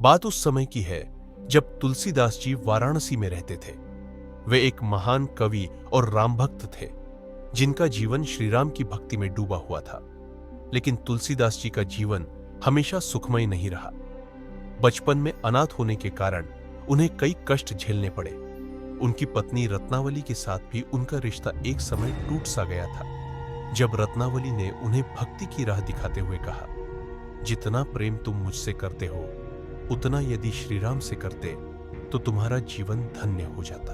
बात उस समय की है जब तुलसीदास जी वाराणसी में रहते थे। वे एक महान कवि और राम भक्त थे, जिनका जीवन श्रीराम की भक्ति में डूबा हुआ था। लेकिन तुलसीदास जी का जीवन हमेशा सुखमय नहीं रहा। बचपन में अनाथ होने के कारण उन्हें कई कष्ट झेलने पड़े। उनकी पत्नी रत्नावली के साथ भी उनका रिश्ता एक समय टूट सा गया था, जब रत्नावली ने उन्हें भक्ति की राह दिखाते हुए कहा, जितना प्रेम तुम मुझसे करते हो, उतना यदि श्रीराम से करते तो तुम्हारा जीवन धन्य हो जाता।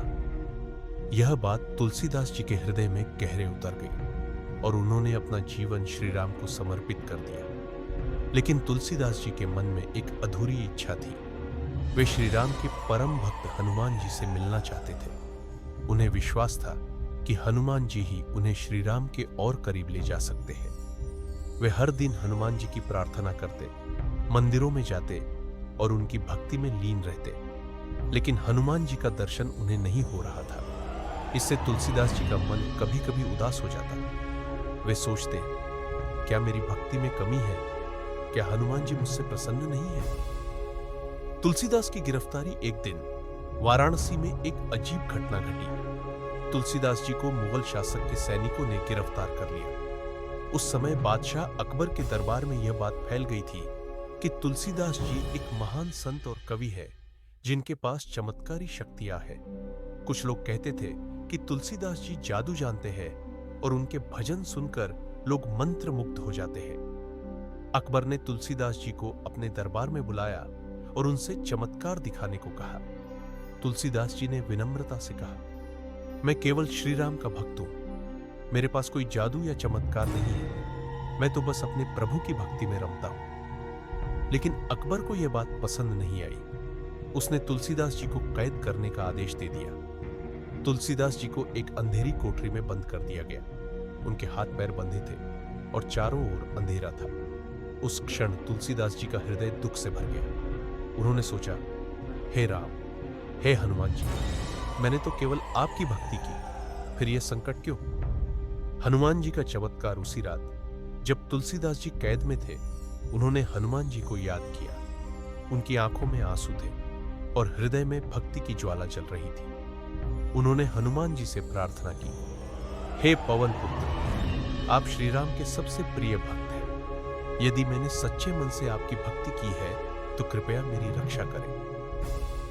यह बात तुलसीदास जी के हृदय में गहरे उतर गई और उन्होंने अपना जीवन श्रीराम को समर्पित कर दिया। लेकिन तुलसीदास जी के मन में एक अधूरी इच्छा थी। वे श्रीराम के परम भक्त हनुमान जी से मिलना चाहते थे। उन्हें विश्वास था कि हनुमान जी ही उन्हें श्रीराम के और करीब ले जा सकते हैं। वे हर दिन हनुमान जी की प्रार्थना करते, मंदिरों में जाते और उनकी भक्ति में लीन रहते। लेकिन हनुमान जी का दर्शन उन्हें नहीं हो रहा था। इससे तुलसीदास जी का मन कभी कभी उदास हो जाता। वे सोचते, क्या मेरी भक्ति में कमी है? क्या हनुमान जी मुझसे प्रसन्न नहीं है? तुलसीदास की गिरफ्तारी एक दिन वाराणसी में एक अजीब घटना घटी। तुलसीदास जी को मुगल शासक के सैनिकों ने गिरफ्तार कर लिया। उस समय बादशाह अकबर के दरबार में यह बात फैल गई थी कि तुलसीदास जी एक महान संत और कवि है, जिनके पास चमत्कारी शक्तियां हैं। कुछ लोग कहते थे कि तुलसीदास जी जादू जानते हैं और उनके भजन सुनकर लोग मंत्र मुग्ध हो जाते हैं। अकबर ने तुलसीदास जी को अपने दरबार में बुलाया और उनसे चमत्कार दिखाने को कहा। तुलसीदास जी ने विनम्रता से कहा, मैं केवल श्रीराम का भक्त हूं। मेरे पास कोई जादू या चमत्कार नहीं है। मैं तो बस अपने प्रभु की भक्ति में रमता हूं। लेकिन अकबर को यह बात पसंद नहीं आई। उसने तुलसीदास जी को कैद करने का आदेश दे दिया। तुलसीदास जी को एक अंधेरी कोठरी में बंद कर दिया गया। उनके हाथ पैर बंधे थे और चारों ओर अंधेरा था। उस क्षण तुलसीदास जी का हृदय दुख से भर गया। उन्होंने सोचा, हे राम, हे हनुमान जी, मैंने तो केवल आपकी भक्ति की, फिर यह संकट क्यों? हनुमान जी का चमत्कार उसी रात, जब तुलसीदास जी कैद में थे, उन्होंने हनुमान जी को याद किया। उनकी आंखों में आंसू थे और हृदय में भक्ति की ज्वाला जल रही थी। उन्होंने हनुमान जी से प्रार्थना की, हे पवन पुत्र, आप श्रीराम के सबसे प्रिय भक्त हैं। यदि मैंने सच्चे मन से आपकी भक्ति की है तो कृपया मेरी रक्षा करें।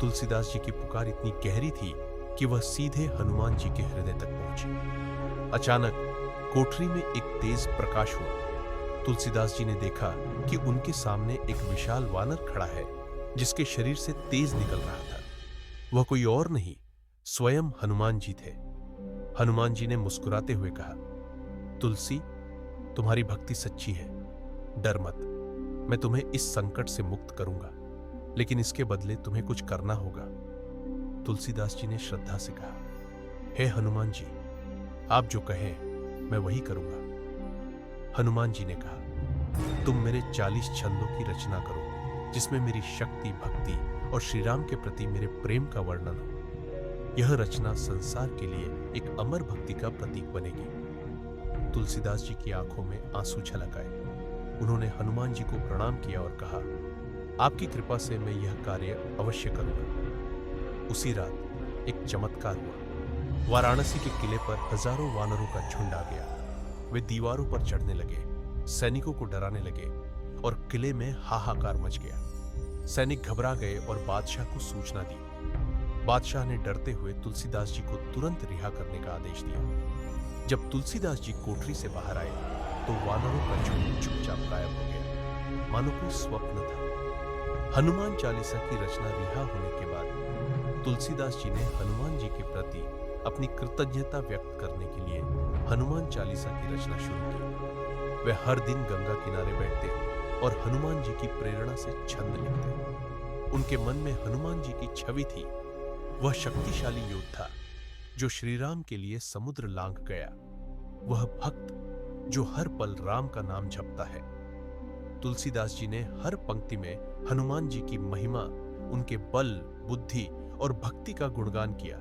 तुलसीदास जी की पुकार इतनी गहरी थी कि वह सीधे हनुमान जी के हृदय तक पहुंची। अचानक कोठरी में एक तेज प्रकाश हुआ। तुलसीदास जी ने देखा कि उनके सामने एक विशाल वानर खड़ा है, जिसके शरीर से तेज निकल रहा था। वह कोई और नहीं, स्वयं हनुमान जी थे। हनुमान जी ने मुस्कुराते हुए कहा, तुलसी, तुम्हारी भक्ति सच्ची है, डर मत। मैं तुम्हें इस संकट से मुक्त करूंगा, लेकिन इसके बदले तुम्हें कुछ करना होगा। तुलसीदास जी ने श्रद्धा से कहा, हे हनुमान जी, आप जो कहें मैं वही करूंगा। हनुमान जी ने कहा, तुम मेरे 40 छंदों की रचना करो, जिसमें मेरी शक्ति, भक्ति और श्रीराम के प्रति मेरे प्रेम का वर्णन हो। यह रचना संसार के लिए एक अमर भक्ति का प्रतीक बनेगी। तुलसीदास जी की आंखों में आंसू छलक आए। उन्होंने हनुमान जी को प्रणाम किया और कहा, आपकी कृपा से मैं यह कार्य अवश्य करूंगा। उसी रात एक चमत्कार हुआ। वाराणसी के किले पर हजारों वानरों का झुंड आ गया। वे दीवारों पर चढ़ने लगे, सैनिकों को डराने लगे और किले में हाहाकार मच गया। सैनिक घबरा गए और बादशाह को सूचना दी। बादशाह ने डरते हुए तुलसीदास जी को तुरंत रिहा करने का आदेश दिया। जब तुलसीदास जी कोठरी से बाहर आए तो वानरों का झुंड चुपचाप गायब हो गया, मानो कोई स्वप्न था। हनुमान चालीसा की रचना रिहा होने के बाद तुलसीदास जी ने हनुमान जी के प्रति अपनी कृतज्ञता व्यक्त करने के लिए हनुमान चालीसा की रचना शुरू की। वे हर दिन गंगा किनारे बैठते और हनुमान जी की प्रेरणा से छंद लिखते। उनके मन में हनुमान जी की छवि थी, वह शक्तिशाली योद्धा जो श्रीराम के लिए समुद्र लांघ गया, वह भक्त जो हर पल राम का नाम जपता है। तुलसीदास जी ने हर पंक्ति में हनुमान जी की महिमा, उनके बल, बुद्धि और भक्ति का गुणगान किया।